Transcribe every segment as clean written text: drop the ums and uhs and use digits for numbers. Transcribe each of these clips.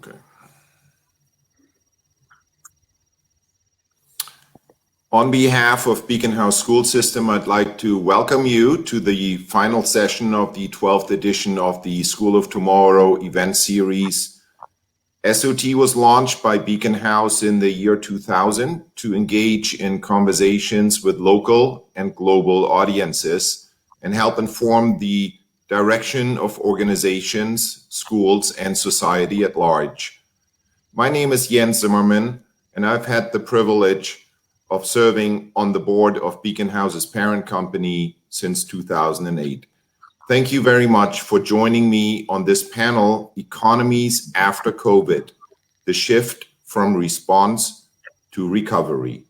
Okay. On behalf of Beacon House School System, I'd like to welcome you to the final session of the 12th edition of the School of Tomorrow event series. SOT was launched by Beacon House in the year 2000 to engage in conversations with local and global audiences and help inform the direction of organizations, schools, and society at large. My name is Zimmermann, and I've had the privilege of serving on the board of Beacon House's parent company since 2008. Thank you very much for joining me on this panel, Economies After COVID, the shift from response to recovery.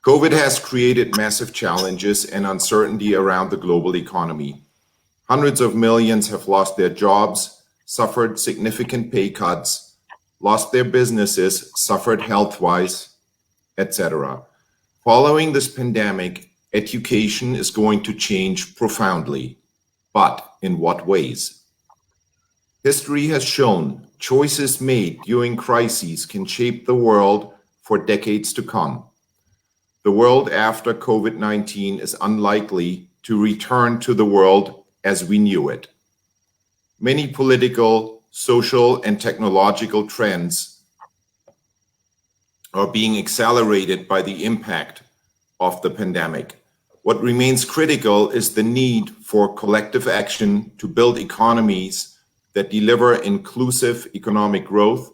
COVID has created massive challenges and uncertainty around the global economy. Hundreds of millions have lost their jobs, suffered significant pay cuts, lost their businesses, suffered health-wise, etc. Following this pandemic, education is going to change profoundly. But in what ways? History has shown choices made during crises can shape the world for decades to come. The world after COVID-19 is unlikely to return to the world as we knew it. Many political, social, and technological trends are being accelerated by the impact of the pandemic. What remains critical is the need for collective action to build economies that deliver inclusive economic growth,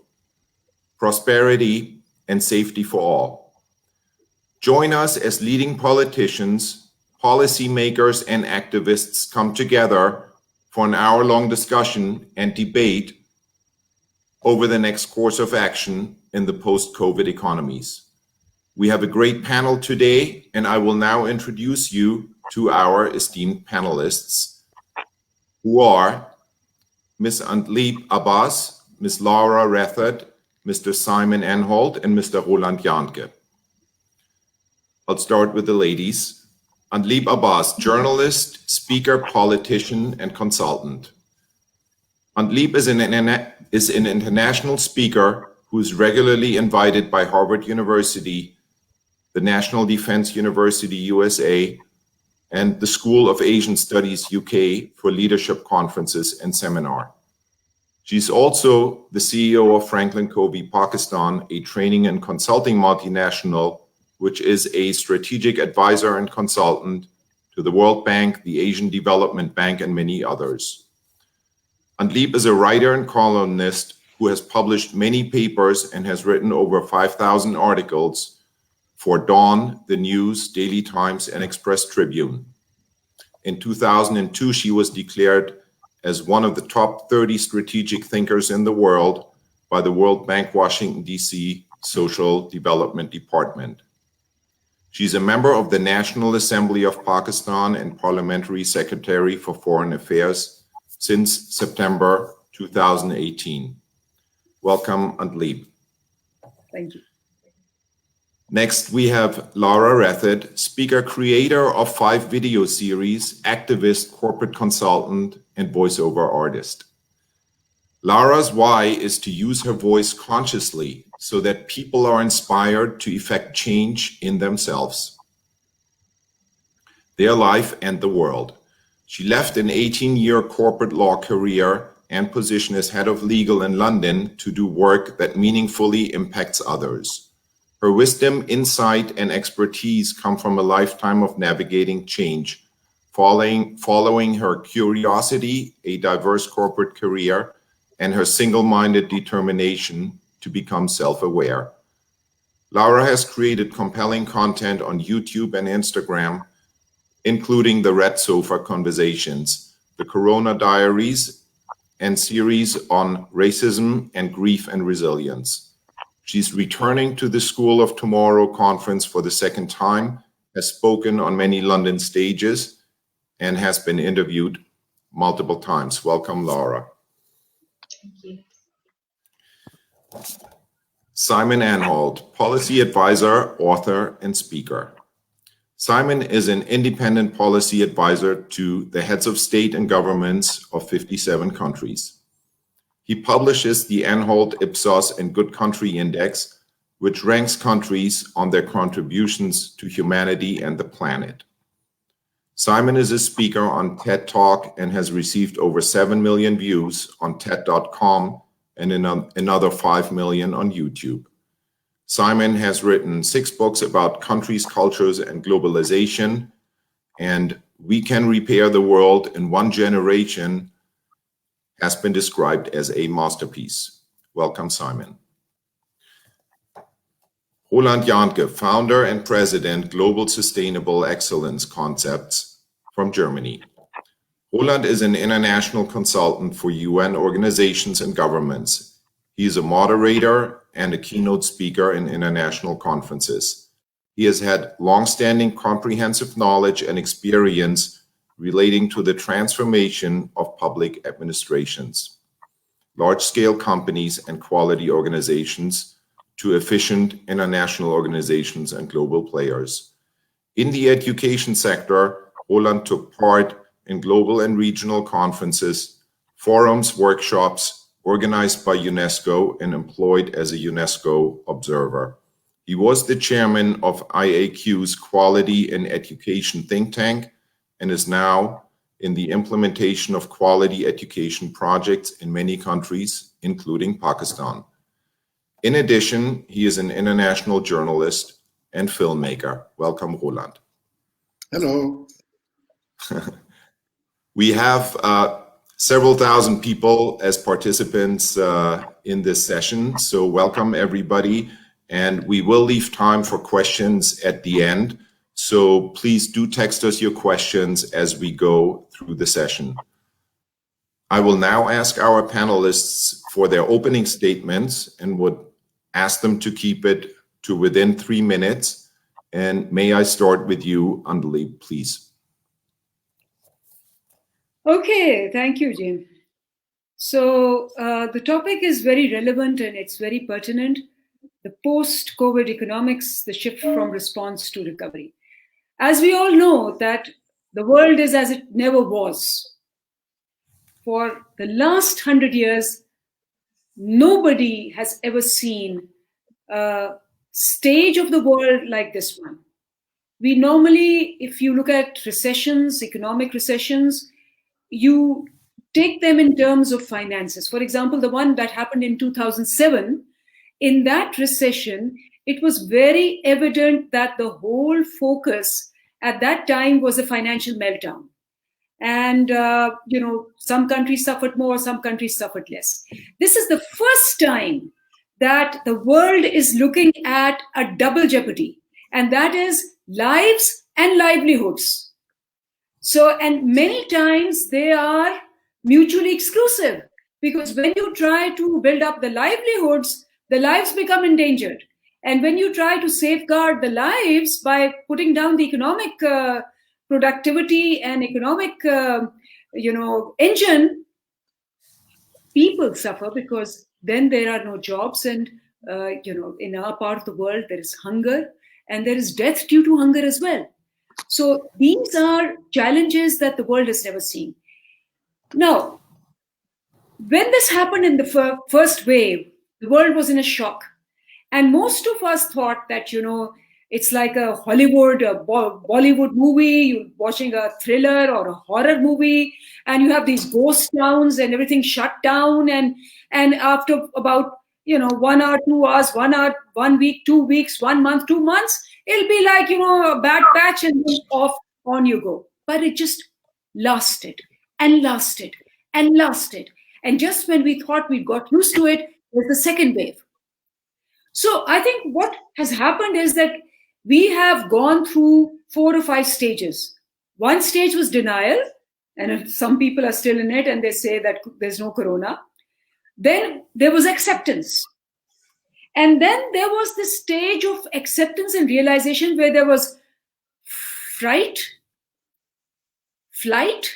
prosperity, and safety for all. Join us as leading politicians, policymakers, and activists come together for an hour-long discussion and debate over the next course of action in the post-COVID economies. We have a great panel today, and I will now introduce you to our esteemed panelists, who are Ms. Andleeb Abbas, Ms. Lara Rathod, Mr. Simon Anholt, and Mr. Roland Jahnke. I'll start with the ladies. Andleeb Abbas, journalist, speaker, politician, and consultant. Andleeb is an international speaker who is regularly invited by Harvard University, the National Defense University USA, and the School of Asian Studies UK for leadership conferences and seminar. She's also the CEO of Franklin Covey Pakistan, a training and consulting multinational, which is a strategic advisor and consultant to the World Bank, the Asian Development Bank, and many others. Andleeb is a writer and columnist who has published many papers and has written over 5,000 articles for Dawn, The News, Daily Times, and Express Tribune. In 2002, she was declared as one of the top 30 strategic thinkers in the world by the World Bank Washington, D.C. Social Development Department. She's a member of the National Assembly of Pakistan and Parliamentary Secretary for Foreign Affairs since September 2018. Welcome, Andleeb. Thank you. Next, we have Lara Rathod, speaker, creator of 5 video series, activist, corporate consultant, and voiceover artist. Lara's why is to use her voice consciously so that people are inspired to effect change in themselves, their life, and the world. She left an 18-year corporate law career and position as head of legal in London to do work that meaningfully impacts others. Her wisdom, insight, and expertise come from a lifetime of navigating change, following her curiosity, a diverse corporate career, and her single-minded determination to become self-aware. Lara has created compelling content on YouTube and Instagram, including the Red Sofa Conversations, the Corona Diaries, and series on racism and grief and resilience. She's returning to the School of Tomorrow conference for the second time, has spoken on many London stages, and has been interviewed multiple times. Welcome, Lara. Thank you. Simon Anholt, policy advisor, author, and speaker. Simon is an independent policy advisor to the heads of state and governments of 57 countries. He publishes the Anholt, Ipsos, and Good Country Index, which ranks countries on their contributions to humanity and the planet. Simon is a speaker on TED Talk and has received over 7 million views on TED.com and another 5 million on YouTube. Simon has written 6 books about countries, cultures, and globalization, and We Can Repair the World in One Generation has been described as a masterpiece. Welcome, Simon. Roland Jahnke, founder and president, Global Sustainable Excellence Concepts from Germany. Roland is an international consultant for UN organizations and governments. He is a moderator and a keynote speaker in international conferences. He has had long-standing comprehensive knowledge and experience relating to the transformation of public administrations, large-scale companies and quality organizations to efficient international organizations and global players. In the education sector, Roland took part in global and regional conferences, forums, workshops organized by UNESCO and employed as a UNESCO observer. He was the chairman of IAQ's Quality in Education think tank and is now in the implementation of quality education projects in many countries, including Pakistan. In addition, he is an international journalist and filmmaker. Welcome, Roland. Hello. We have several thousand people as participants in this session, so welcome everybody. And we will leave time for questions at the end. So please do text us your questions as we go through the session. I will now ask our panelists for their opening statements and would ask them to keep it to within 3 minutes. And may I start with you, Andleeb, please. Okay, thank you, Jim. So the topic is very relevant and it's very pertinent. The post-COVID economics, the shift from response to recovery. As we all know that the world is as it never was. For the last 100 years, nobody has ever seen a stage of the world like this one. We normally, if you look at recessions, economic recessions, you take them in terms of finances. For example, the one that happened in 2007, in that recession, it was very evident that the whole focus at that time was a financial meltdown. And, some countries suffered more, some countries suffered less. This is the first time that the world is looking at a double jeopardy, and that is lives and livelihoods. So, and many times they are mutually exclusive, because when you try to build up the livelihoods, the lives become endangered. And when you try to safeguard the lives by putting down the economic productivity and economic, engine, people suffer, because then there are no jobs. And, in our part of the world, there is hunger and there is death due to hunger as well. So these are challenges that the world has never seen. Now, when this happened in the first wave, the world was in a shock. And most of us thought that, it's like a Hollywood, a Bollywood movie, you're watching a thriller or a horror movie, and you have these ghost towns and everything shut down. And after about, 1 hour, 2 hours, 1 hour, 1 week, 2 weeks, 1 month, 2 months, it'll be like, a bad patch and then off on you go. But it just lasted and lasted and lasted. And just when we thought we got used to it, there's the second wave. So I think what has happened is that we have gone through 4 or 5 stages. One stage was denial, and some people are still in it and they say that there's no corona. Then there was acceptance. And then there was this stage of acceptance and realization where there was fright, flight,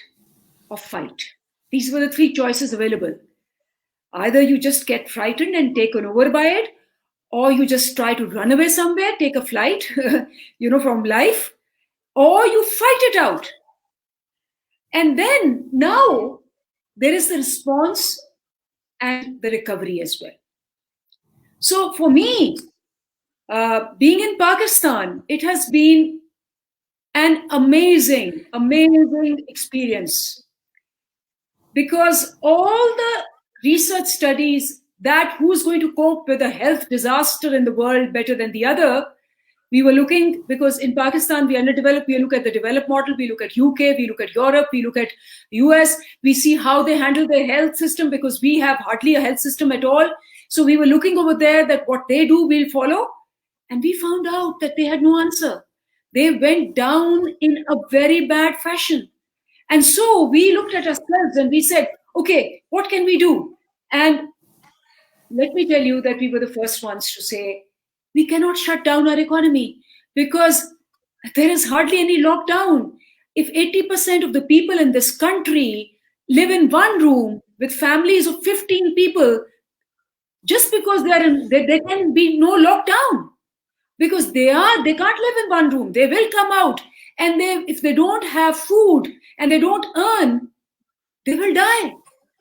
or fight. These were the 3 choices available. Either you just get frightened and taken over by it, or you just try to run away somewhere, take a flight, from life, or you fight it out. And then now there is the response and the recovery as well. So for me, being in Pakistan, it has been an amazing experience, because all the research studies that who's going to cope with a health disaster in the world better than the other, we were looking, because in Pakistan we are underdeveloped, we look at the developed model, we look at UK, we look at Europe, we look at US, we see how they handle their health system, because we have hardly a health system at all. So we were looking over there that what they do, we'll follow. And we found out that they had no answer. They went down in a very bad fashion. And so we looked at ourselves and we said, okay, what can we do? And let me tell you that we were the first ones to say, we cannot shut down our economy because there is hardly any lockdown. If 80% of the people in this country live in one room with families of 15 people, just because there can be no lockdown, because they can't live in one room. They will come out, and if they don't have food and they don't earn, they will die.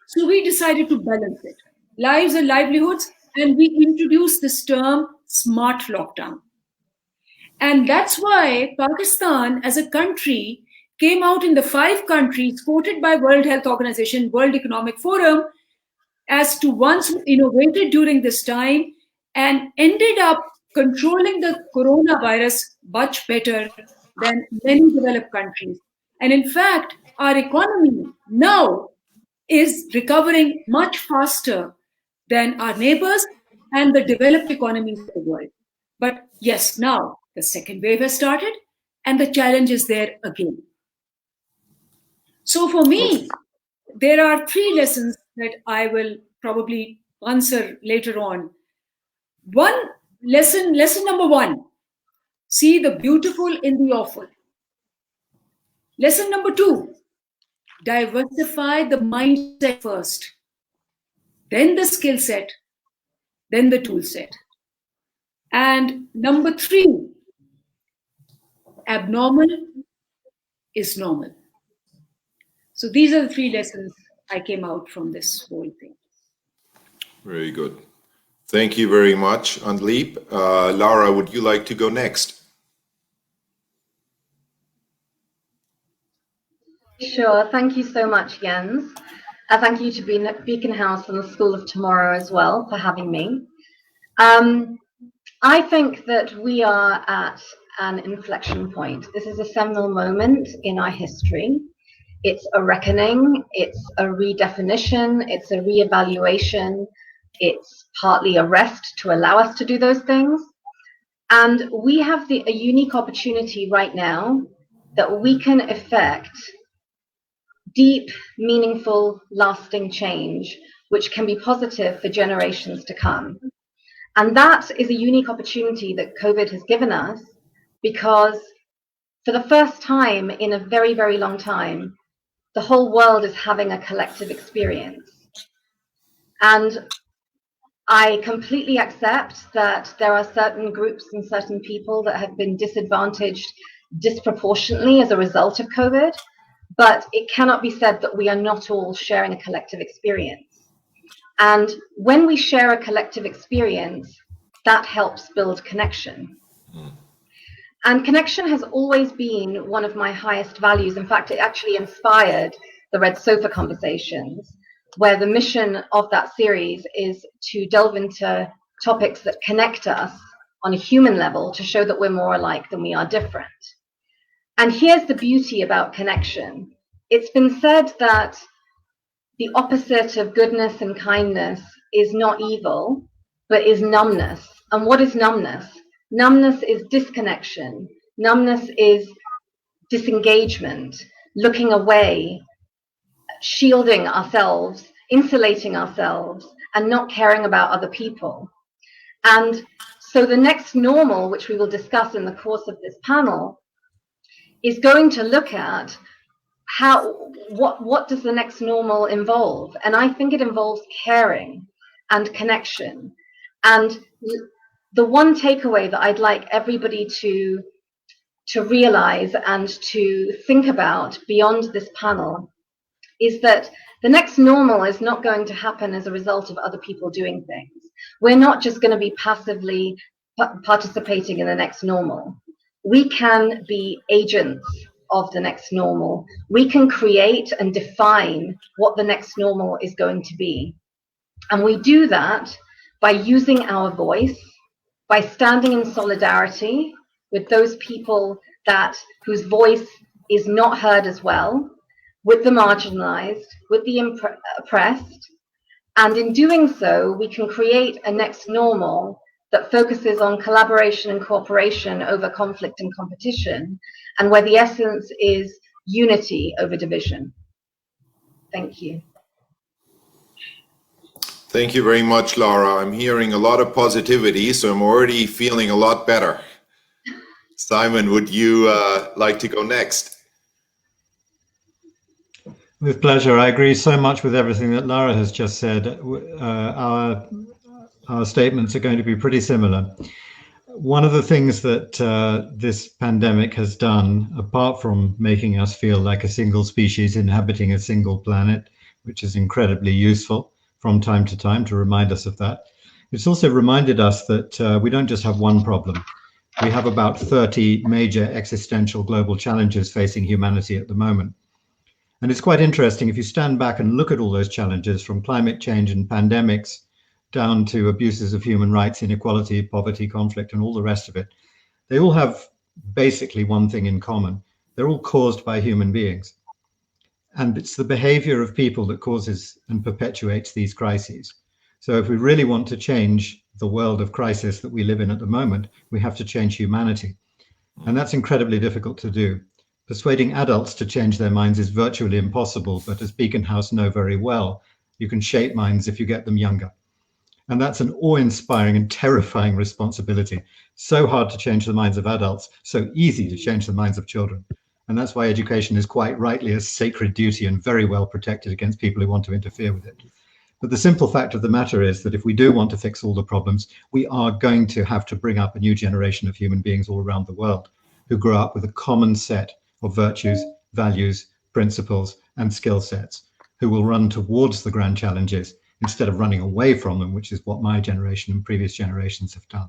So we decided to balance it, lives and livelihoods, and we introduced this term smart lockdown. And that's why Pakistan as a country came out in the 5 countries quoted by World Health Organization, World Economic Forum, as to ones who innovated during this time and ended up controlling the coronavirus much better than many developed countries. And in fact, our economy now is recovering much faster than our neighbors and the developed economies of the world. But yes, now the second wave has started and the challenge is there again. So for me, there are 3 lessons that I will probably answer later on. Lesson number 1, see the beautiful in the awful. Lesson number 2, diversify the mindset first, then the skill set, then the tool set. And number 3, abnormal is normal. So these are the 3 lessons I came out from this whole thing. Very good. Thank you very much, Andleeb. Lara, would you like to go next? Sure. Thank you so much, Jens. Thank you to Beacon House and the School of Tomorrow as well for having me. I think that we are at an inflection point. This is a seminal moment in our history. It's a reckoning, it's a redefinition, it's a reevaluation, it's partly a rest to allow us to do those things. And we have a unique opportunity right now that we can effect deep, meaningful, lasting change, which can be positive for generations to come. And that is a unique opportunity that COVID has given us, because for the first time in a very, very long time, the whole world is having a collective experience. And I completely accept that there are certain groups and certain people that have been disadvantaged disproportionately as a result of COVID, but it cannot be said that we are not all sharing a collective experience. And when we share a collective experience, that helps build connection. And connection has always been one of my highest values. In fact, it actually inspired the Red Sofa Conversations, where the mission of that series is to delve into topics that connect us on a human level to show that we're more alike than we are different. And here's the beauty about connection. It's been said that the opposite of goodness and kindness is not evil, but is numbness. And what is numbness? Numbness is disconnection. Numbness is disengagement, looking away, shielding ourselves, insulating ourselves, and not caring about other people. And so the next normal, which we will discuss in the course of this panel, is going to look at what does the next normal involve? And I think it involves caring and connection. And the one takeaway that I'd like everybody to realize and to think about beyond this panel is that The next normal is not going to happen as a result of other people doing things. We're not just going to be passively participating in the next normal. We can be agents of the next normal. We can create and define what the next normal is going to be. And we do that by using our voice, by standing in solidarity with those people whose voice is not heard as well, with the marginalized, with the oppressed. And in doing so, we can create a next normal that focuses on collaboration and cooperation over conflict and competition, and where the essence is unity over division. Thank you. Thank you very much, Lara. I'm hearing a lot of positivity, so I'm already feeling a lot better. Simon, would you like to go next? With pleasure. I agree so much with everything that Lara has just said. Our statements are going to be pretty similar. One of the things that this pandemic has done, apart from making us feel like a single species inhabiting a single planet, which is incredibly useful from time to time to remind us of that, it's also reminded us that we don't just have one problem. We have about 30 major existential global challenges facing humanity at the moment. And it's quite interesting if you stand back and look at all those challenges, from climate change and pandemics down to abuses of human rights, inequality, poverty, conflict, and all the rest of it. They all have basically one thing in common. They're all caused by human beings. And it's the behavior of people that causes and perpetuates these crises. So if we really want to change the world of crisis that we live in at the moment, we have to change humanity. And that's incredibly difficult to do. Persuading adults to change their minds is virtually impossible, but as Beacon House know very well, you can shape minds if you get them younger. And that's an awe-inspiring and terrifying responsibility. So hard to change the minds of adults, so easy to change the minds of children. And that's why education is quite rightly a sacred duty and very well protected against people who want to interfere with it. But the simple fact of the matter is that if we do want to fix all the problems, we are going to have to bring up a new generation of human beings all around the world who grow up with a common set of virtues, values, principles, and skill sets, who will run towards the grand challenges instead of running away from them, which is what my generation and previous generations have done.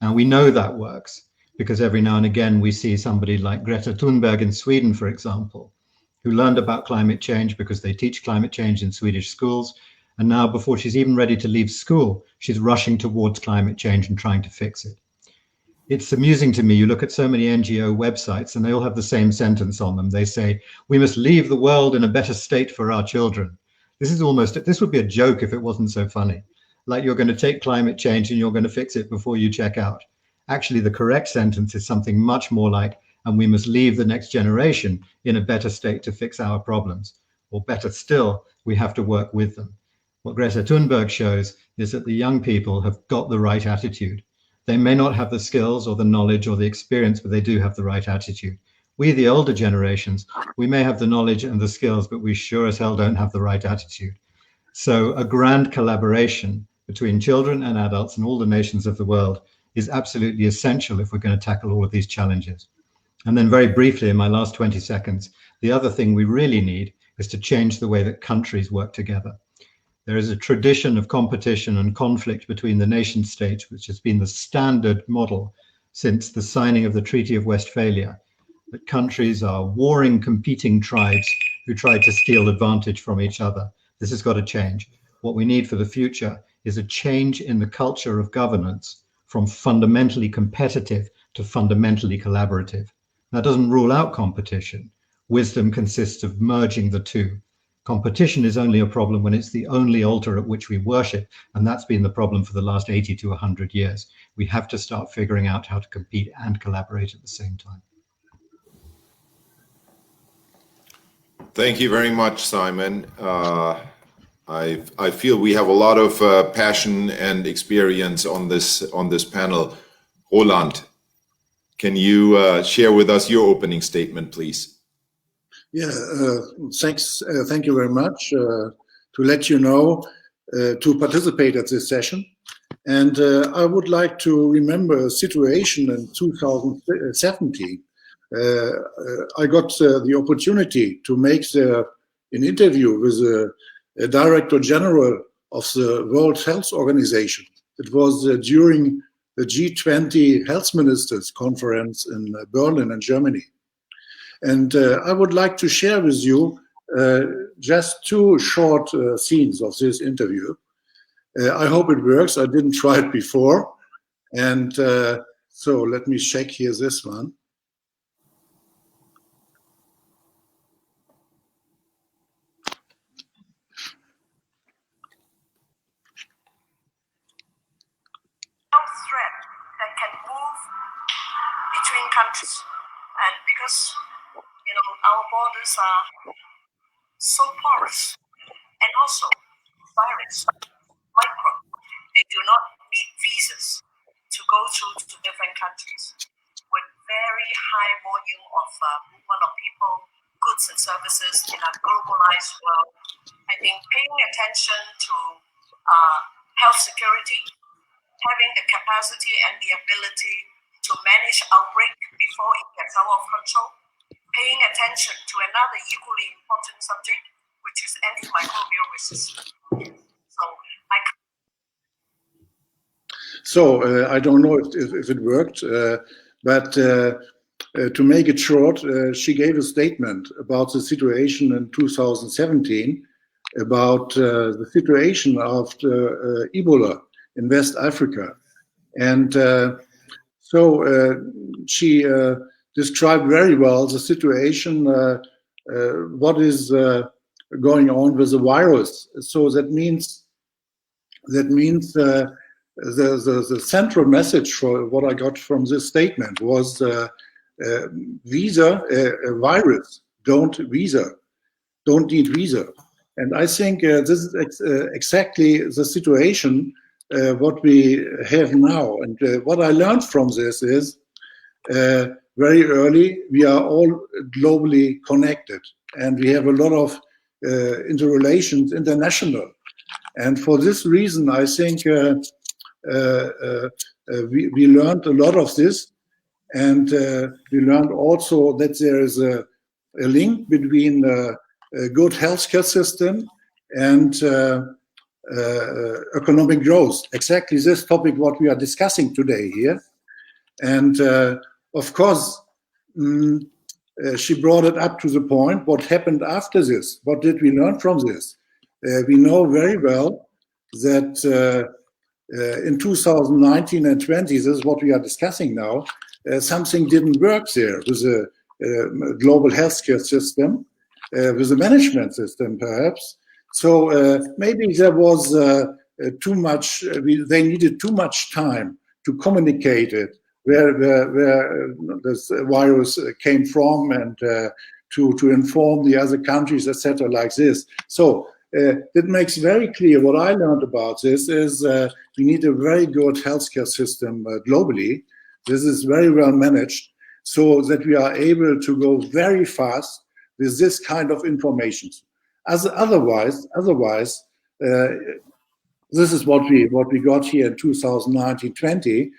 Now, we know that works because every now and again we see somebody like Greta Thunberg in Sweden, for example, who learned about climate change because they teach climate change in Swedish schools. And now, before she's even ready to leave school, she's rushing towards climate change and trying to fix it. It's amusing to me, you look at so many NGO websites and they all have the same sentence on them. They say, we must leave the world in a better state for our children. This would be a joke if it wasn't so funny. Like you're going to take climate change and you're going to fix it before you check out. Actually, the correct sentence is something much more like, and we must leave the next generation in a better state to fix our problems. Or better still, we have to work with them. What Greta Thunberg shows is that the young people have got the right attitude. They may not have the skills or the knowledge or the experience, but they do have the right attitude. We, the older generations, we may have the knowledge and the skills, but we sure as hell don't have the right attitude. So a grand collaboration between children and adults and all the nations of the world is absolutely essential if we're going to tackle all of these challenges. And then very briefly, in my last 20 seconds, the other thing we really need is to change the way that countries work together. There is a tradition of competition and conflict between the nation states, which has been the standard model since the signing of the Treaty of Westphalia, that countries are warring, competing tribes who try to steal advantage from each other. This has got to change. What we need for the future is a change in the culture of governance from fundamentally competitive to fundamentally collaborative. That doesn't rule out competition. Wisdom consists of merging the two. Competition is only a problem when it's the only altar at which we worship, and that's been the problem for the last 80 to 100 years. We have to start figuring out how to compete and collaborate at the same time. Thank you very much, Simon. I feel we have a lot of passion and experience on this panel. Roland, can you share with us your opening statement, please? Yeah, thanks. Thank you very much to let you know to participate at this session. And I would like to remember a situation in 2017. I got the opportunity to make the an interview with a Director General of the World Health Organization. It was during the G20 Health Ministers Conference in Berlin in Germany. And I would like to share with you just two short scenes of this interview. I hope it works. I didn't try it before. And so let me check here this one. Threat that can move between countries, and because our borders are so porous, and also virus they do not need visas to go to different countries with very high volume of movement of people, goods and services in a globalized world. I think paying attention to health security, having the capacity and the ability to manage outbreak before it gets out of control, paying attention to another equally important subject, which is antimicrobial resistance. So I don't know if it worked, but to make it short, she gave a statement about the situation in 2017, about the situation of Ebola in West Africa. And so she described very well the situation, what is going on with the virus. So that means the central message for what I got from this statement was virus don't need visa. And I think this is exactly the situation what we have now. And what I learned from this is very early, we are all globally connected and we have a lot of interrelations international. And for this reason, I think we learned a lot of this, and we learned also that there is a link between a good healthcare system and economic growth. Exactly this topic what we are discussing today here. And of course, she brought it up to the point, what happened after this? What did we learn from this? We know very well that in 2019 and 20, this is what we are discussing now, something didn't work there with a global healthcare system, with a management system perhaps. So maybe there was too much, they needed too much time to communicate it, where this virus came from, and to inform the other countries, etc., like this. So it makes very clear what I learned about this is we need a very good healthcare system globally. This is very well managed so that we are able to go very fast with this kind of information. Otherwise, this is what we got here in 2019-20.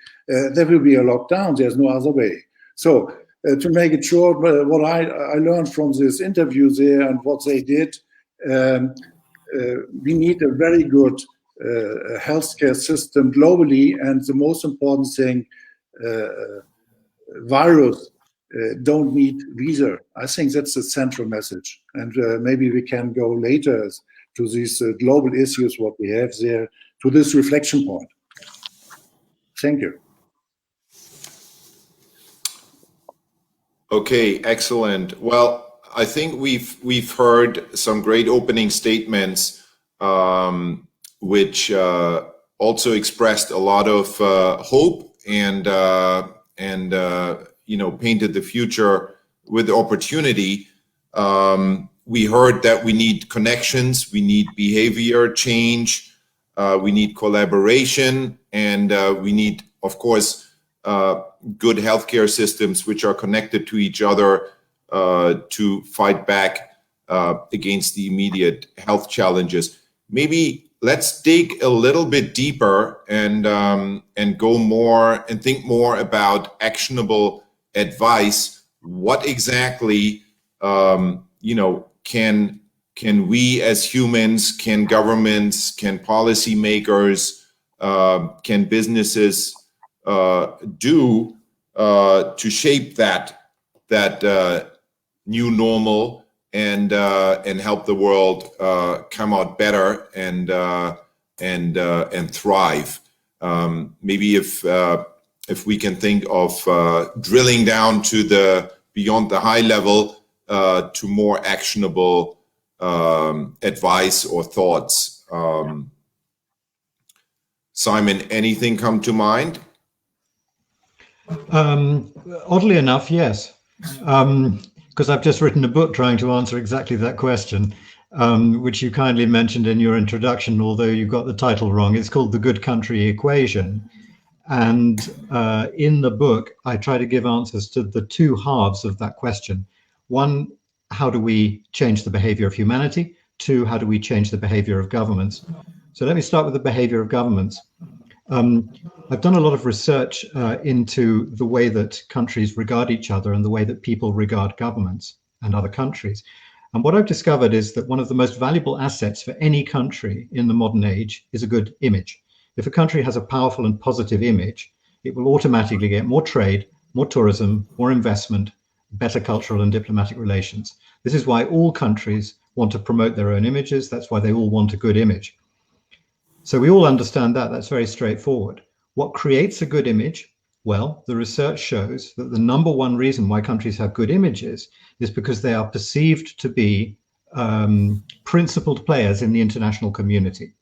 There will be a lockdown. There's no other way. So to make it short, what I learned from this interview there and what they did, we need a very good healthcare system globally, and the most important thing, virus don't need visa. I think that's the central message, and maybe we can go later to these global issues what we have there, to this reflection point. Thank you. Okay, excellent. Well, I think we've heard some great opening statements, which also expressed a lot of hope and painted the future with opportunity. We heard that we need connections, we need behavior change, we need collaboration, and we need, of course, good healthcare systems which are connected to each other to fight back against the immediate health challenges. Maybe let's dig a little bit deeper and go more and think more about actionable advice. What exactly can can we as humans, can governments, can policymakers, can businesses do to shape that new normal and help the world come out better and thrive. Maybe if we can think of drilling down to beyond the high level to more actionable advice or thoughts. Simon, anything come to mind? Oddly enough, yes. Because I've just written a book trying to answer exactly that question, which you kindly mentioned in your introduction, although you got the title wrong. It's called The Good Country Equation. And in the book, I try to give answers to the two halves of that question. One, how do we change the behavior of humanity? Two, how do we change the behavior of governments? So let me start with the behavior of governments. I've done a lot of research into the way that countries regard each other and the way that people regard governments and other countries. And what I've discovered is that one of the most valuable assets for any country in the modern age is a good image. If a country has a powerful and positive image, it will automatically get more trade, more tourism, more investment, better cultural and diplomatic relations. This is why all countries want to promote their own images. That's why they all want a good image. So we all understand that. That's very straightforward. What creates a good image? Well, the research shows that the number one reason why countries have good images is because they are perceived to be principled players in the international community.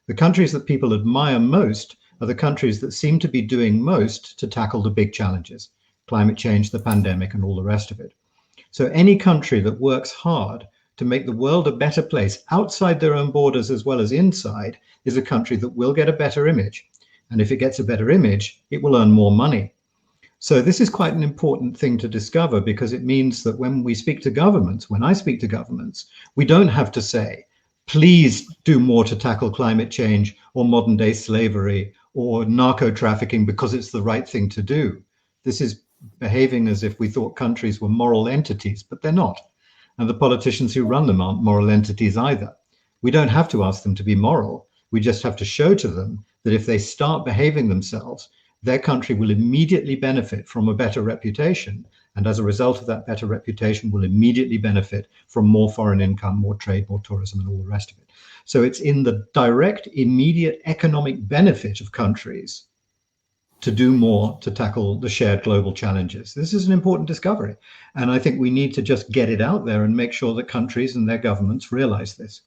The countries that people admire most are the countries that seem to be doing most to tackle the big challenges, climate change, the pandemic, and all the rest of it. So any country that works hard to make the world a better place outside their own borders as well as inside is a country that will get a better image. And if it gets a better image, it will earn more money. So this is quite an important thing to discover, because it means that when we speak to governments, when I speak to governments, we don't have to say, please do more to tackle climate change or modern day slavery or narco trafficking because it's the right thing to do. This is behaving as if we thought countries were moral entities, but they're not. And the politicians who run them aren't moral entities either. We don't have to ask them to be moral. We just have to show to them that if they start behaving themselves, their country will immediately benefit from a better reputation. And as a result of that better reputation, will immediately benefit from more foreign income, more trade, more tourism, and all the rest of it. So it's in the direct, immediate economic benefit of countries to do more to tackle the shared global challenges. This is an important discovery. And I think we need to just get it out there and make sure that countries and their governments realize this.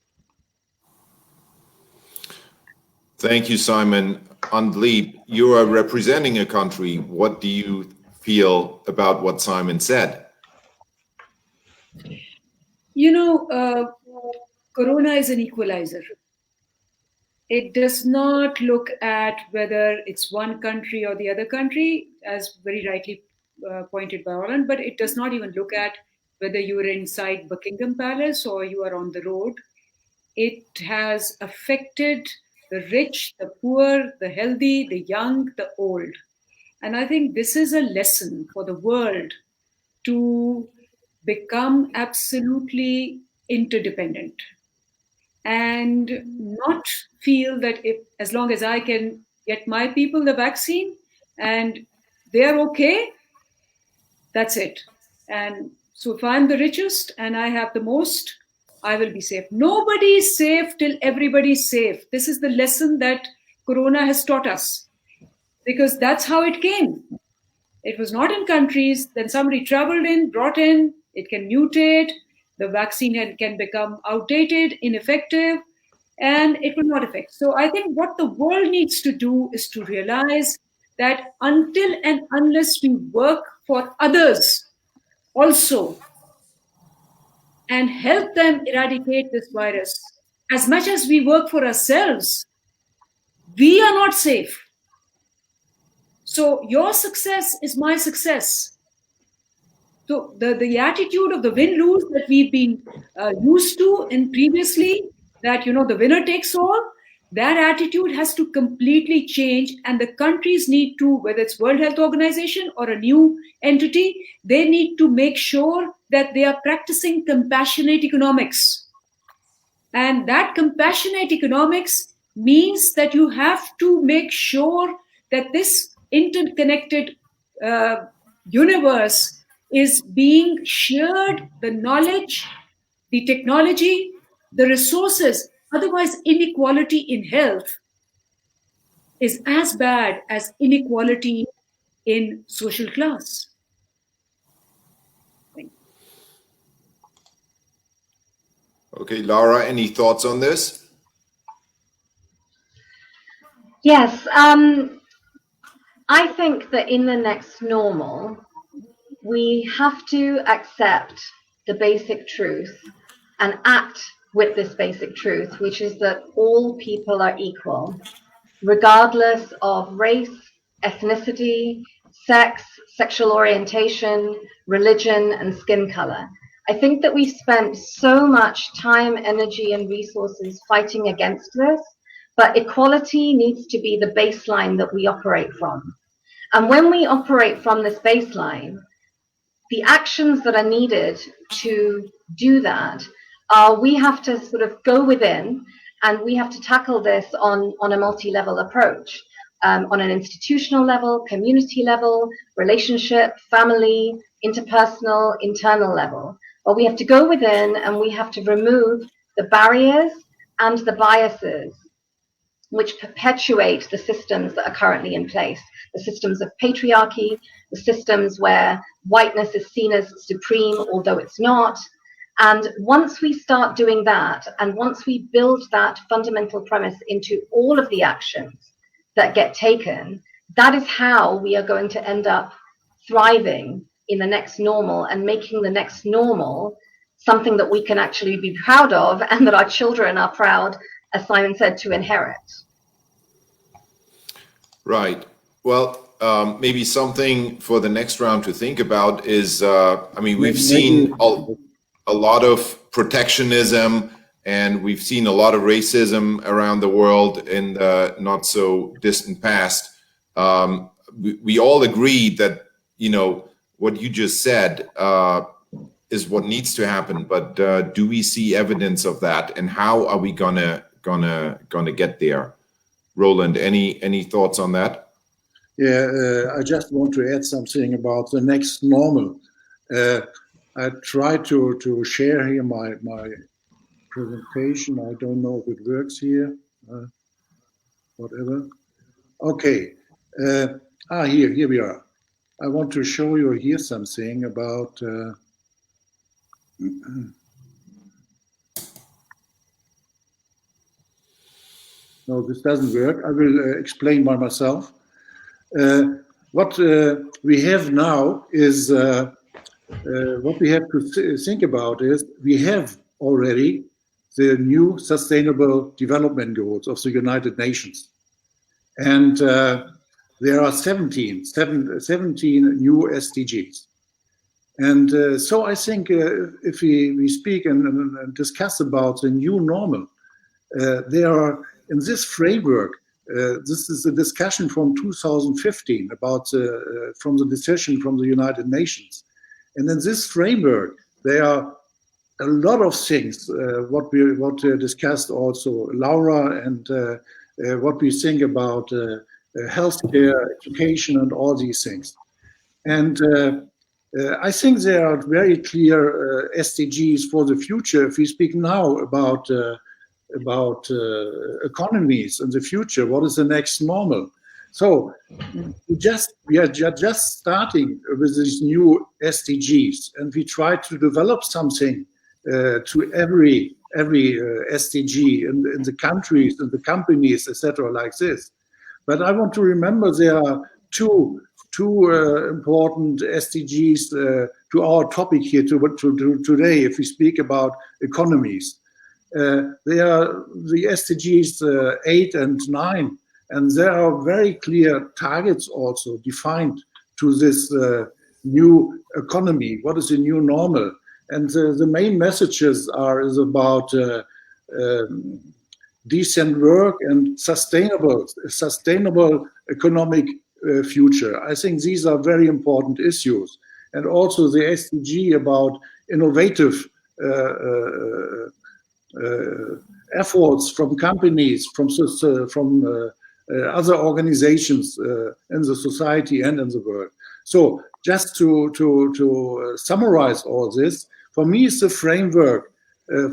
Thank you, Simon. Andleeb, you are representing a country. What do you feel about what Simon said? You know, Corona is an equalizer. It does not look at whether it's one country or the other country, as very rightly pointed by Roland, but it does not even look at whether you are inside Buckingham Palace or you are on the road. It has affected the rich, the poor, the healthy, the young, the old. And I think this is a lesson for the world to become absolutely interdependent and not feel that if, as long as I can get my people the vaccine and they're okay, that's it. And so if I'm the richest and I have the most, I will be safe. Nobody is safe till everybody's safe. This is the lesson that Corona has taught us, because that's how it came. It was not in countries, then somebody traveled in, brought in, it can mutate, the vaccine can become outdated, ineffective, and it will not affect. So I think what the world needs to do is to realize that until and unless we work for others also and help them eradicate this virus, as much as we work for ourselves, we are not safe. So your success is my success. So the attitude of the win-lose that we've been used to in previously, that, you know, the winner takes all, that attitude has to completely change. And the countries need to, whether it's World Health Organization or a new entity, they need to make sure that they are practicing compassionate economics. And that compassionate economics means that you have to make sure that this interconnected universe is being shared, the knowledge, the technology, the resources. Otherwise, inequality in health is as bad as inequality in social class. Okay, Lara, any thoughts on this? Yes, I think that in the next normal, we have to accept the basic truth and act with this basic truth, which is that all people are equal, regardless of race, ethnicity, sex, sexual orientation, religion, and skin color. I think that we've spent so much time, energy, and resources fighting against this, but equality needs to be the baseline that we operate from. And when we operate from this baseline, the actions that are needed to do that are we have to sort of go within and we have to tackle this on a multi-level approach, on an institutional level, community level, relationship, family, interpersonal, internal level. But we have to go within and we have to remove the barriers and the biases which perpetuate the systems that are currently in place, the systems of patriarchy, the systems where whiteness is seen as supreme, although it's not. And once we start doing that, and once we build that fundamental premise into all of the actions that get taken, that is how we are going to end up thriving in the next normal and making the next normal something that we can actually be proud of and that our children are proud, as Simon said, to inherit. Right. Well, maybe something for the next round to think about is, I mean, we've seen a lot of protectionism and we've seen a lot of racism around the world in the not so distant past. We all agree that, you know, what you just said is what needs to happen, but do we see evidence of that, and how are we gonna get there? Roland, any thoughts on that? Yeah, I just want to add something about the next normal. I try to share here my presentation. I don't know if it works here. Whatever. Okay. Here we are. I want to show you here something about. No, this doesn't work. I will explain by myself. What we have now is what we have to think about is we have already the new Sustainable Development Goals of the United Nations. And there are 17 new SDGs. And so I think if we speak and discuss about the new normal, there are, in this framework, this is a discussion from 2015 about from the decision from the United Nations. And in this framework, there are a lot of things, what discussed also Lara, and what we think about healthcare, education, and all these things. And I think there are very clear SDGs for the future. If we speak now about economies in the future, what is the next normal? So we are just starting with these new SDGs, and we try to develop something to every SDG in the countries, in the companies, etc., like this. But I want to remember there are two important SDGs to our topic here to today. If we speak about economies, they are the SDGs 8 and 9, and there are very clear targets also defined to this new economy. What is the new normal? And the main messages is about decent work and sustainable economic future. I think these are very important issues. And also the SDG about innovative efforts from companies, from other organizations in the society and in the world. So just to summarize all this, for me, it's the framework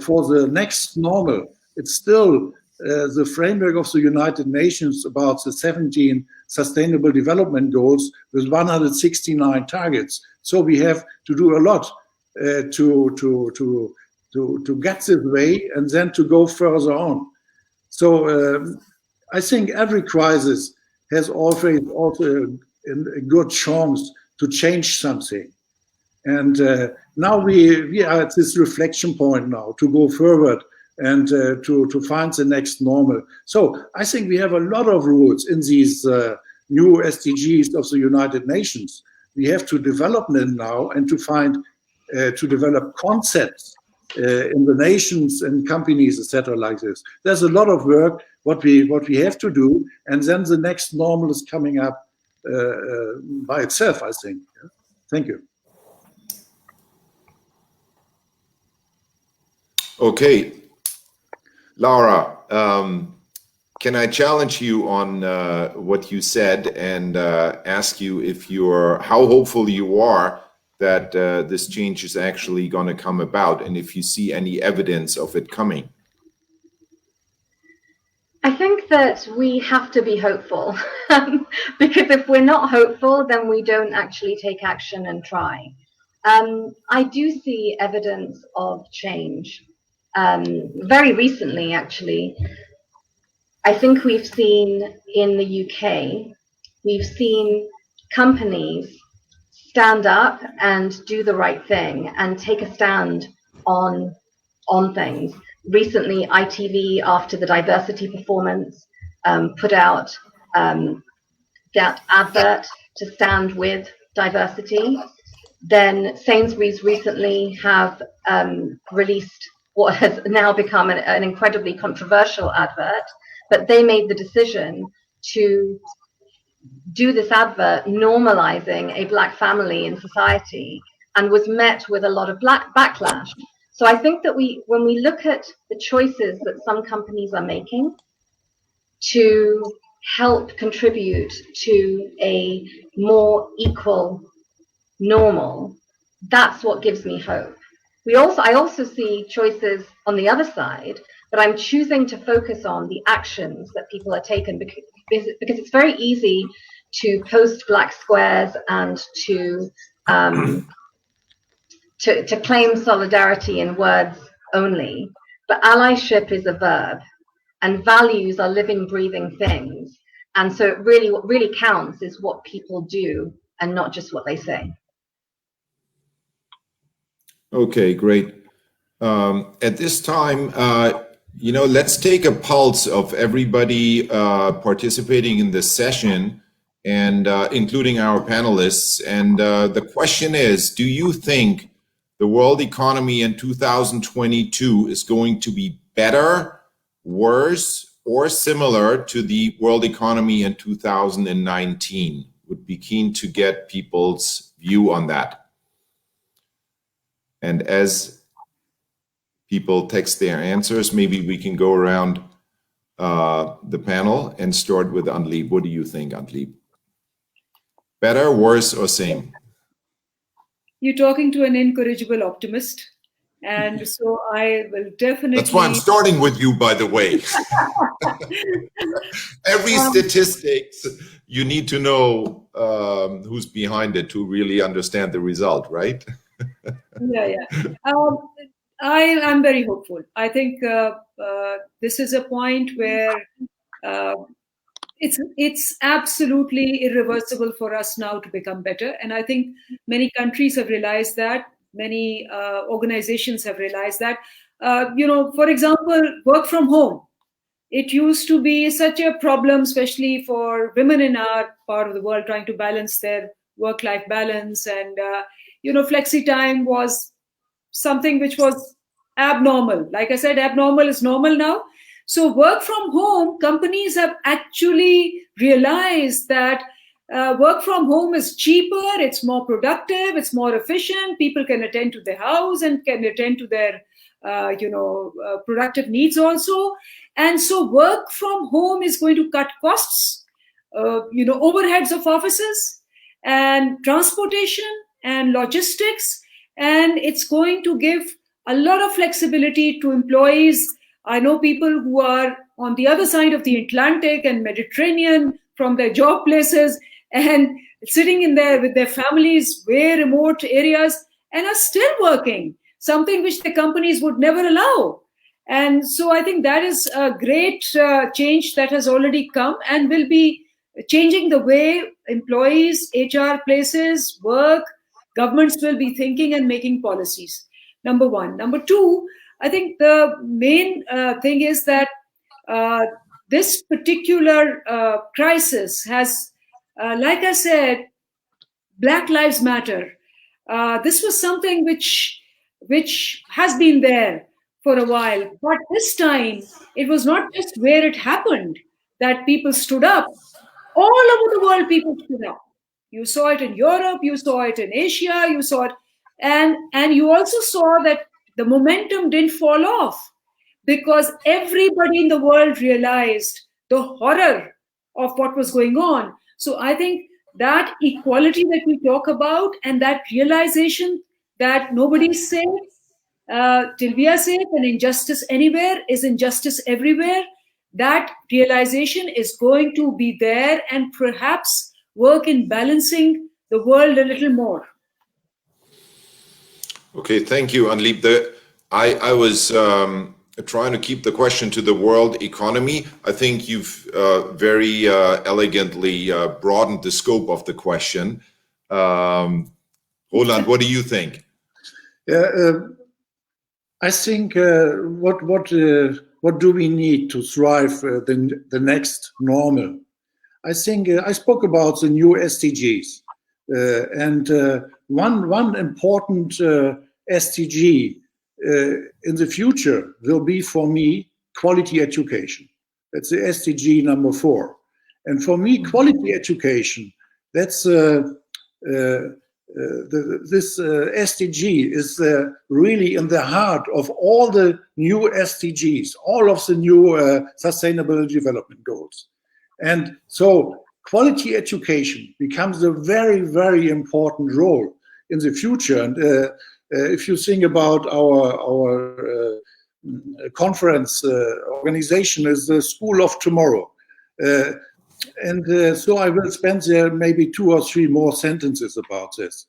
for the next normal. It's still the framework of the United Nations about the 17 Sustainable Development Goals with 169 targets. So we have to do a lot to get this way and then to go further on. So I think every crisis has always also a good chance to change something. And now we are at this reflection point now to go forward and to find the next normal. So I think we have a lot of rules in these new SDGs of the United Nations. We have to develop them now and to find, to develop concepts in the nations and companies, etc., like this. There's a lot of work what we have to do, and then the next normal is coming up by itself, I think. Yeah? Thank you. Okay, Lara, can I challenge you on what you said and ask you if how hopeful you are that this change is actually going to come about, and if you see any evidence of it coming? I think that we have to be hopeful because if we're not hopeful, then we don't actually take action and try. I do see evidence of change. Very recently, actually, I think we've seen in the UK, we've seen companies stand up and do the right thing and take a stand on things. Recently, ITV, after the diversity performance, put out that advert to stand with diversity. Then Sainsbury's recently have released what has now become an incredibly controversial advert, but they made the decision to do this advert normalizing a Black family in society and was met with a lot of backlash. So I think that when we look at the choices that some companies are making to help contribute to a more equal normal, that's what gives me hope. I also see choices on the other side, but I'm choosing to focus on the actions that people are taking because it's very easy to post black squares and to claim solidarity in words only. But allyship is a verb, and values are living, breathing things. And so what really counts is what people do and not just what they say. Okay, great. At this time, let's take a pulse of everybody participating in this session, and including our panelists. And the question is, do you think the world economy in 2022 is going to be better, worse, or similar to the world economy in 2019? Would be keen to get people's view on that. And as people text their answers, maybe we can go around the panel and start with Andleeb. What do you think, Andleeb? Better, worse, or same? You're talking to an incorrigible optimist. And so I will definitely... That's why I'm starting with you, by the way. Every statistics, you need to know who's behind it to really understand the result, right? Yeah. I am very hopeful. I think this is a point where it's absolutely irreversible for us now to become better. And I think many countries have realized that. Many organizations have realized that. For example, work from home. It used to be such a problem, especially for women in our part of the world trying to balance their work-life balance. And, flexi time was something which was abnormal. Like I said, abnormal is normal now. So work from home, companies have actually realized that work from home is cheaper, it's more productive, it's more efficient. People can attend to their house and can attend to their productive needs also. And so work from home is going to cut costs, overheads of offices and transportation and logistics. And it's going to give a lot of flexibility to employees. I know people who are on the other side of the Atlantic and Mediterranean from their job places and sitting in there with their families, way remote areas, and are still working, something which the companies would never allow. And so I think that is a great change that has already come and will be changing the way employees, HR places, work, governments will be thinking and making policies. Number one. Number two, I think the main thing is that this particular crisis has, like I said, Black Lives Matter. This was something which has been there for a while, but this time it was not just where it happened that people stood up. All over the world, people stood up. You saw it in Europe, you saw it in Asia, you saw it, and you also saw that the momentum didn't fall off because everybody in the world realized the horror of what was going on. So I think that equality that we talk about and that realization that nobody's safe till we are safe, and injustice anywhere is injustice everywhere, that realization is going to be there and perhaps work in balancing the world a little more. Okay, thank you, Andleeb. I was trying to keep the question to the world economy. I think you've very elegantly broadened the scope of the question. Roland, what do you think? I think what do we need to thrive the next normal? I think I spoke about the new SDGs, and one important SDG in the future will be for me quality education. That's the SDG number 4, and for me quality education, that's this SDG is really in the heart of all the new SDGs, all of the new Sustainable Development Goals. And so quality education becomes a very, very important role in the future. And if you think about our conference organization is the School of Tomorrow. So I will spend there maybe 2 or 3 more sentences about this.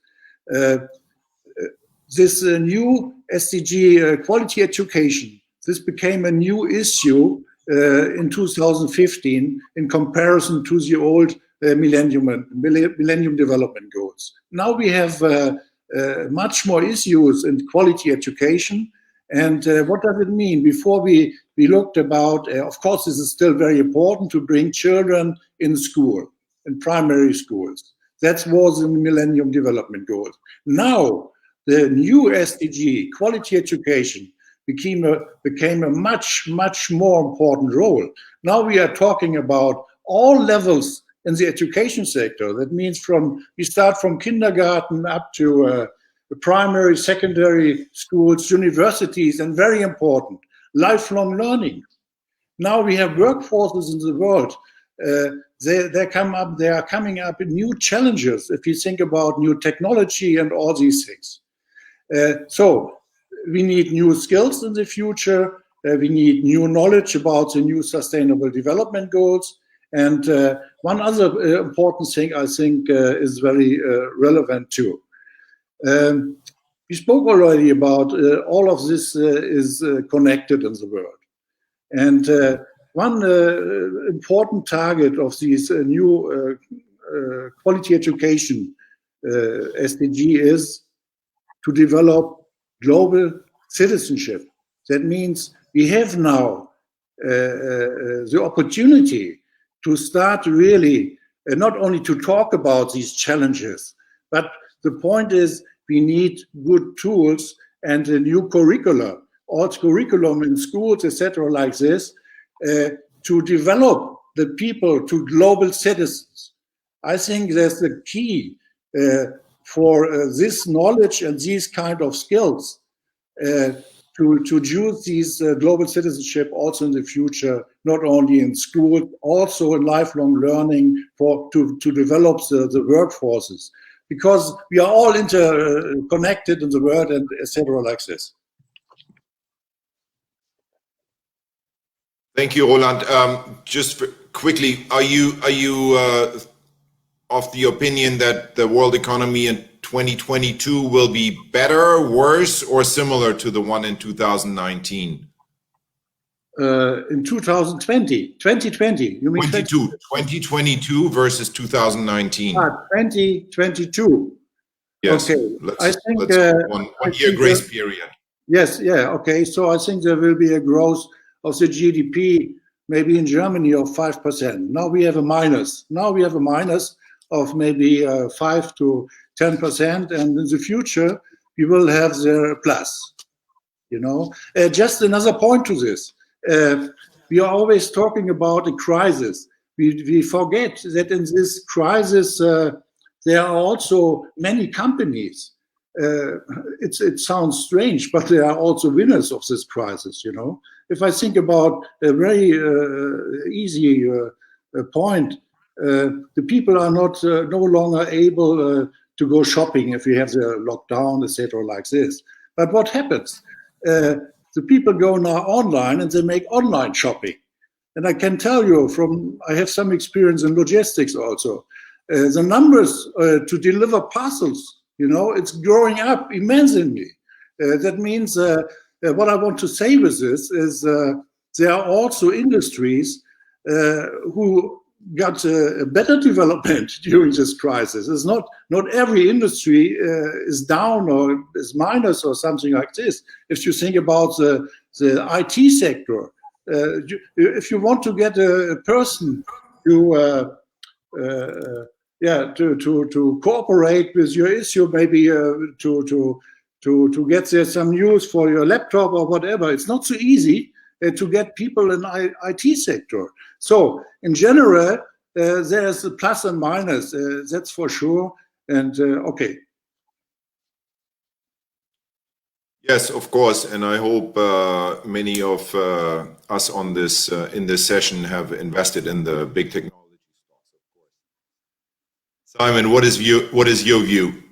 This new SDG quality education, this became a new issue in 2015 in comparison to the old Millennium Development Goals. Now we have much more issues in quality education. And what does it mean? Before we looked about, of course, this is still very important to bring children in school, in primary schools. That was in the Millennium Development Goals. Now, the new SDG, quality education, became a much, much more important role. Now we are talking about all levels in the education sector. That means we start from kindergarten up to primary, secondary schools, universities, and very important, lifelong learning. Now we have workforces in the world. They are coming up with new challenges if you think about new technology and all these things. So we need new skills in the future. We need new knowledge about the new Sustainable Development Goals. And one other important thing I think is very relevant too. We spoke already about all of this is connected in the world. And one important target of this new quality education SDG is to develop global citizenship. That means we have now the opportunity to start really not only to talk about these challenges, but the point is we need good tools and a new curricula, or curriculum in schools, etc., like this, to develop the people to global citizens. I think that's the key for this knowledge and these kind of skills to use these global citizenship also in the future, not only in school, also in lifelong learning to develop the workforces, because we are all interconnected in the world, and etc. like this. Thank you, Roland. Just quickly, are you of the opinion that the world economy in 2022 will be better, worse, or similar to the one in 2019? In 2020, you mean 2022 versus 2019. 2022. Yes. Okay. Let's one year grace period. Yes. Yeah. Okay. So I think there will be a growth of the GDP, maybe in Germany, of 5%. Now we have a minus. Of maybe 5 to 10%, and in the future we will have the plus. Just another point to this: we are always talking about a crisis. We forget that in this crisis there are also many companies. It sounds strange, but there are also winners of this crisis. If I think about a very easy point. The people are no longer able to go shopping if we have the lockdown, etc. like this. But what happens? The people go now online and they make online shopping. And I can tell you I have some experience in logistics also. The numbers to deliver parcels, it's growing up immensely. That means what I want to say with this is there are also industries who got a better development during this crisis. It's not every industry is down or is minus or something like this. If you think about the IT sector, if you want to get a person to cooperate with your issue, maybe to get there some news for your laptop or whatever, it's not so easy to get people in IT sector. So in general, there's a plus and minus, that's for sure. And okay. Yes, of course, and I hope many of us on this in this session have invested in the big technology stocks. Of course. Simon, what is your view?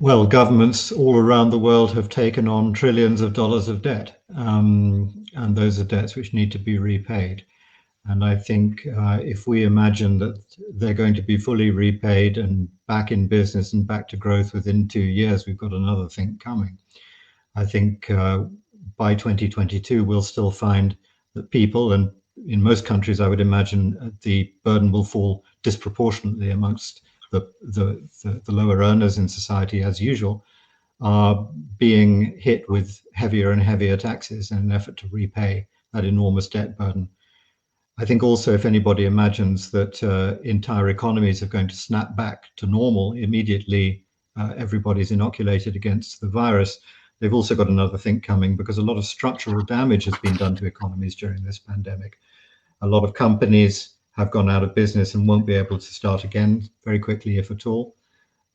Well, governments all around the world have taken on trillions of dollars of debt, and those are debts which need to be repaid. And I think if we imagine that they're going to be fully repaid and back in business and back to growth within 2 years, we've got another thing coming. I think by 2022, we'll still find that people, and in most countries, I would imagine the burden will fall disproportionately amongst the lower earners in society, as usual, are being hit with heavier and heavier taxes in an effort to repay that enormous debt burden. I think also if anybody imagines that entire economies are going to snap back to normal immediately, everybody's inoculated against the virus, they've also got another thing coming, because a lot of structural damage has been done to economies during this pandemic. A lot of companies have gone out of business and won't be able to start again very quickly, if at all.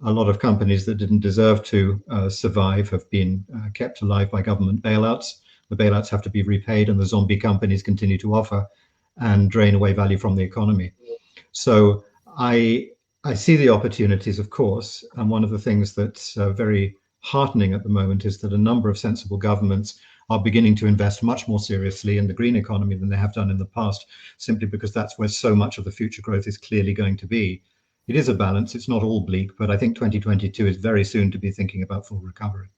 A lot of companies that didn't deserve to survive have been kept alive by government bailouts. The bailouts have to be repaid, and the zombie companies continue to offer and drain away value from the economy. So I see the opportunities, of course, and one of the things that's very heartening at the moment is that a number of sensible governments are beginning to invest much more seriously in the green economy than they have done in the past, simply because that's where so much of the future growth is clearly going to be. It is a balance, it's not all bleak, but I think 2022 is very soon to be thinking about full recovery.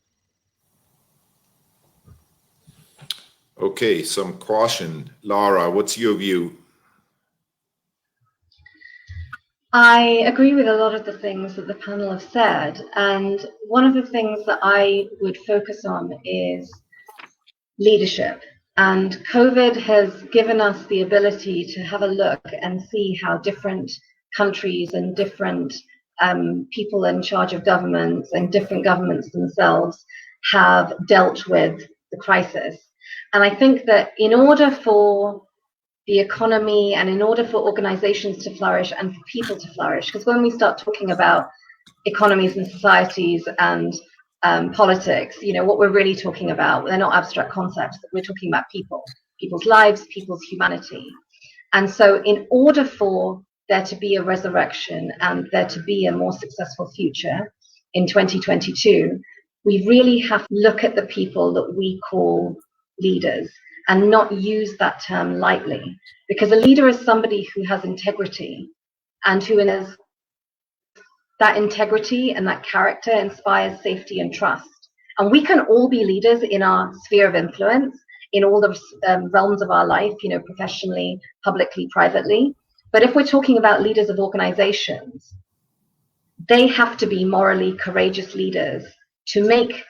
Okay, some caution. Lara, what's your view? I agree with a lot of the things that the panel have said, and one of the things that I would focus on is leadership. And COVID has given us the ability to have a look and see how different countries and different people in charge of governments and different governments themselves have dealt with the crisis. And I think that in order for the economy and in order for organizations to flourish and for people to flourish, because when we start talking about economies and societies and politics. You know, what we're really talking about, they're not abstract concepts. We're talking about people, people's lives, people's humanity. And so in order for there to be a resurrection and there to be a more successful future in 2022, we really have to look at the people that we call leaders and not use that term lightly, because a leader is somebody who has integrity and who has that integrity and that character inspires safety and trust. And we can all be leaders in our sphere of influence, in all the realms of our life, you know, professionally, publicly, privately. But if we're talking about leaders of organizations, they have to be morally courageous leaders to make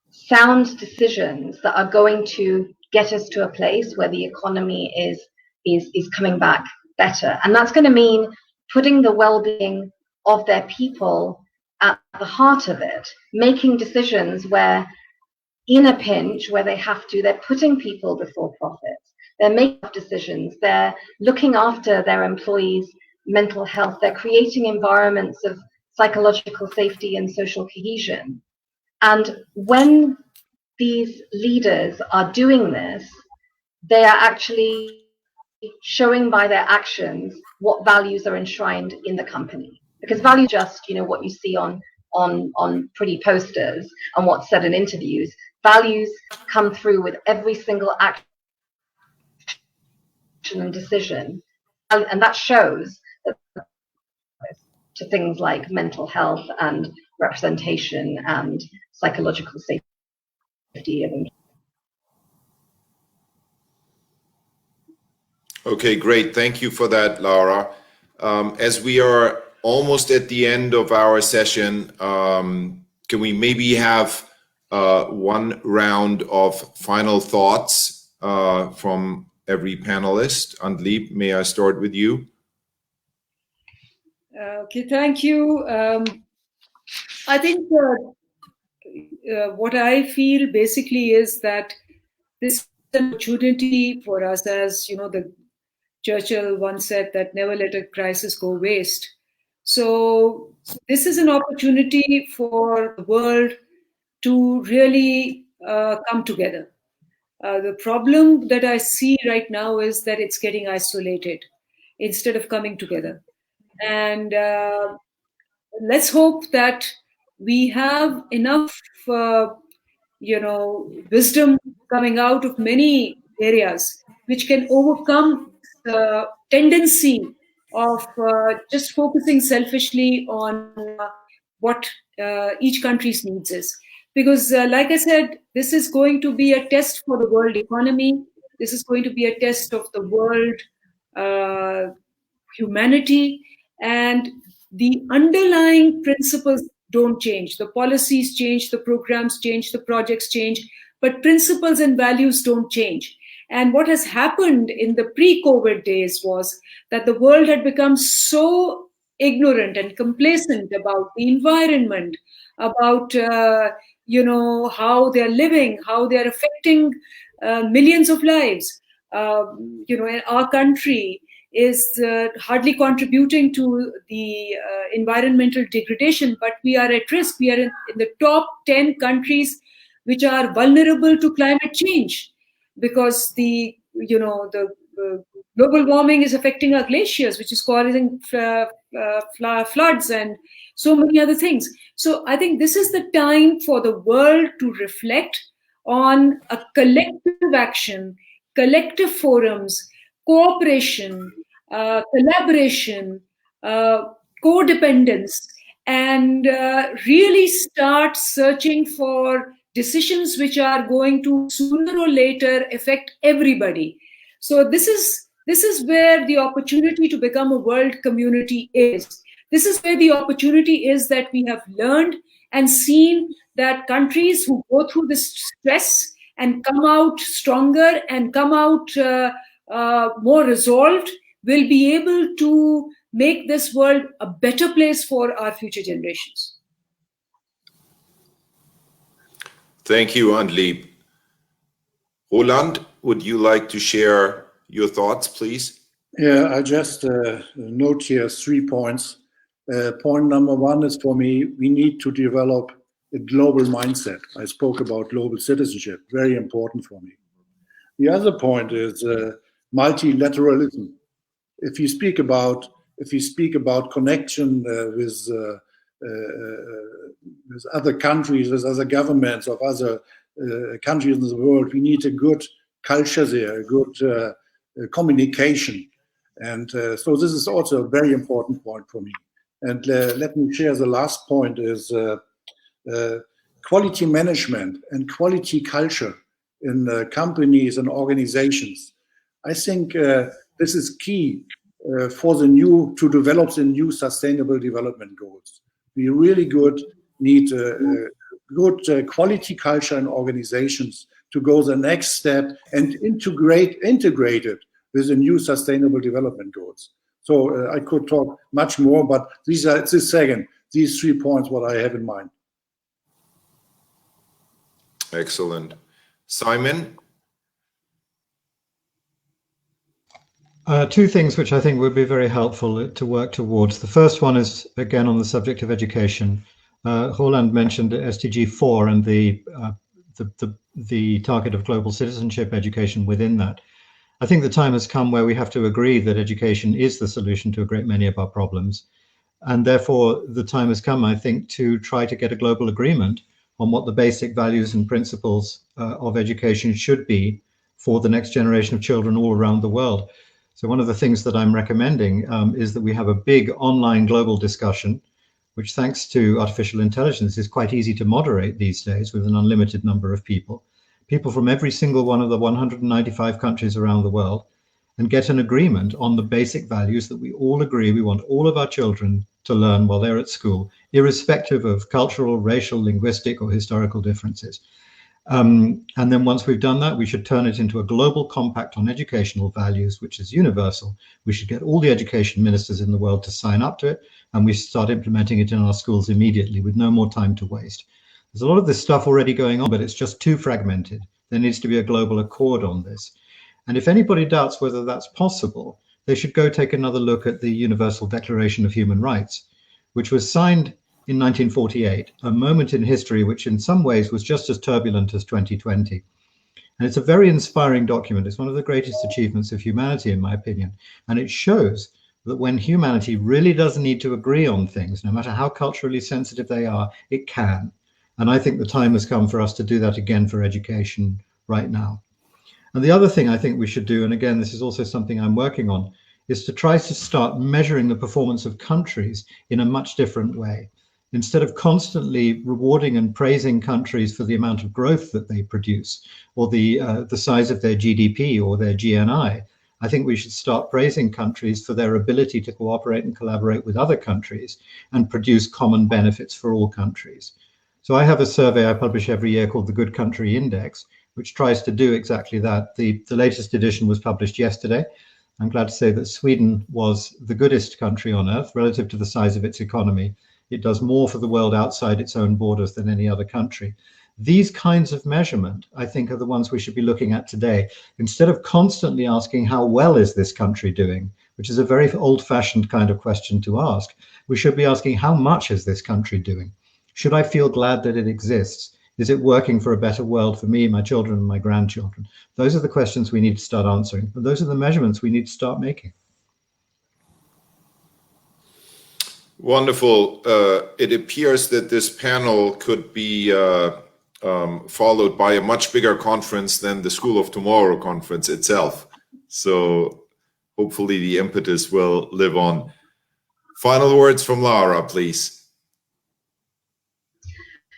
sound decisions that are going to get us to a place where the economy is coming back better. And that's going to mean putting the well-being of their people at the heart of it, making decisions where in a pinch, where they have to, they're putting people before profits. They're making decisions. They're looking after their employees' mental health. They're creating environments of psychological safety and social cohesion. And when these leaders are doing this, they are actually showing by their actions what values are enshrined in the company. Because value just, you know, what you see on pretty posters and what's said in interviews. Values come through with every single action and decision, and that shows that to things like mental health and representation and psychological safety. Okay, great. Thank you for that, Lara. As we are almost at the end of our session, can we maybe have one round of final thoughts from every panelist? Andleeb, may I start with you? Okay, thank you. I think what I feel basically is that this is an opportunity for us, as you know, the Churchill once said that never let a crisis go waste. So this is an opportunity for the world to really come together. The problem that I see right now is that it's getting isolated instead of coming together. And let's hope that we have enough, wisdom coming out of many areas which can overcome the tendency of just focusing selfishly on what each country's needs is. Because like I said, this is going to be a test for the world economy. This is going to be a test of the world humanity, and the underlying principles don't change. The policies change, the programs change, the projects change, but principles and values don't change. And what has happened in the pre-COVID days was that the world had become so ignorant and complacent about the environment, about how they're living, how they're affecting millions of lives. Our country is hardly contributing to the environmental degradation, but we are at risk. We are in the top 10 countries which are vulnerable to climate change, because the global warming is affecting our glaciers, which is causing floods and so many other things. So I think this is the time for the world to reflect on a collective action, collective forums, cooperation, collaboration, codependence, and really start searching for decisions which are going to sooner or later affect everybody. So this is where the opportunity to become a world community is. This is where the opportunity is that we have learned and seen that countries who go through this stress and come out stronger and come out more resolved will be able to make this world a better place for our future generations. Thank you, Andleeb. Roland, would you like to share your thoughts, please? Yeah, I just note here 3 points. Point number 1 is, for me, we need to develop a global mindset. I spoke about global citizenship, very important for me. The other point is multilateralism. If you speak about connection with other countries, with other governments of other countries in the world, we need a good culture there, a good communication. And so this is also a very important point for me. And let me share the last point is quality management and quality culture in companies and organizations. I think this is key to develop the new sustainable development goals. We really need good quality culture in organizations to go the next step and integrate it with the new sustainable development goals. So I could talk much more, but these 3 points what I have in mind. Excellent. Simon? Two things which I think would be very helpful to work towards. The first one is, again, on the subject of education. Roland mentioned SDG 4 and the target of global citizenship education within that. I think the time has come where we have to agree that education is the solution to a great many of our problems. And therefore, the time has come, I think, to try to get a global agreement on what the basic values and principles of education should be for the next generation of children all around the world. So one of the things that I'm recommending is that we have a big online global discussion, which thanks to artificial intelligence is quite easy to moderate these days with an unlimited number of people from every single one of the 195 countries around the world, and get an agreement on the basic values that we all agree we want all of our children to learn while they're at school, irrespective of cultural, racial, linguistic, or historical differences. And then once we've done that, we should turn it into a global compact on educational values, which is universal. We should get all the education ministers in the world to sign up to it, and we start implementing it in our schools immediately with no more time to waste. There's a lot of this stuff already going on, but it's just too fragmented. There needs to be a global accord on this. And if anybody doubts whether that's possible, they should go take another look at the Universal Declaration of Human Rights, which was signed in 1948, a moment in history which in some ways was just as turbulent as 2020. And it's a very inspiring document. It's one of the greatest achievements of humanity, in my opinion. And it shows that when humanity really does need to agree on things, no matter how culturally sensitive they are, it can. And I think the time has come for us to do that again for education right now. And the other thing I think we should do, and again, this is also something I'm working on, is to try to start measuring the performance of countries in a much different way. Instead of constantly rewarding and praising countries for the amount of growth that they produce, or the size of their GDP or their GNI, I think we should start praising countries for their ability to cooperate and collaborate with other countries and produce common benefits for all countries. So I have a survey I publish every year called the Good Country Index, which tries to do exactly that. The latest edition was published yesterday. I'm glad to say that Sweden was the goodest country on earth relative to the size of its economy. It does more for the world outside its own borders than any other country. These kinds of measurement, I think, are the ones we should be looking at today. Instead of constantly asking how well is this country doing, which is a very old-fashioned kind of question to ask, we should be asking how much is this country doing? Should I feel glad that it exists? Is it working for a better world for me, my children, and my grandchildren? Those are the questions we need to start answering. And those are the measurements we need to start making. Wonderful. It appears that this panel could be followed by a much bigger conference than the School of Tomorrow conference itself. So hopefully the impetus will live on. Final words from Lara, please.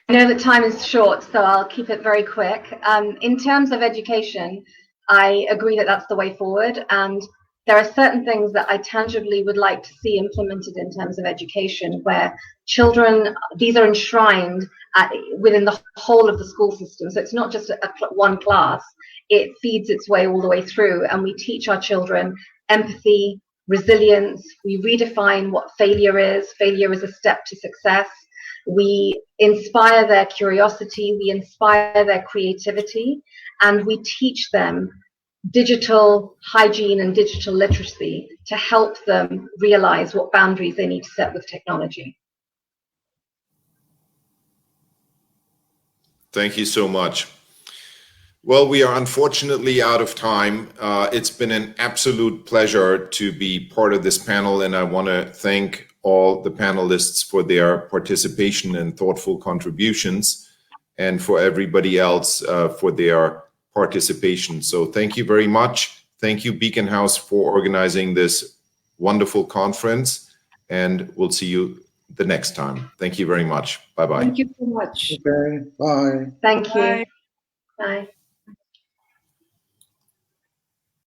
I know that time is short, so I'll keep it very quick. In terms of education, I agree that that's the way forward, and there are certain things that I tangibly would like to see implemented in terms of education, where children, these are enshrined within the whole of the school system. So it's not just one class, it feeds its way all the way through, and we teach our children empathy, resilience, we redefine what failure is. Failure is a step to success. We inspire their curiosity, we inspire their creativity, and we teach them digital hygiene and digital literacy to help them realize what boundaries they need to set with technology. Thank you so much. Well, we are unfortunately out of time. It's been an absolute pleasure to be part of this panel, and I want to thank all the panelists for their participation and thoughtful contributions, and for everybody else for their participation. So thank you very much. Thank you, Beacon House, for organizing this wonderful conference, and we'll see you the next time. Thank you very much. Bye-bye. Thank you so much. Okay, bye. Thank you. Bye. Bye.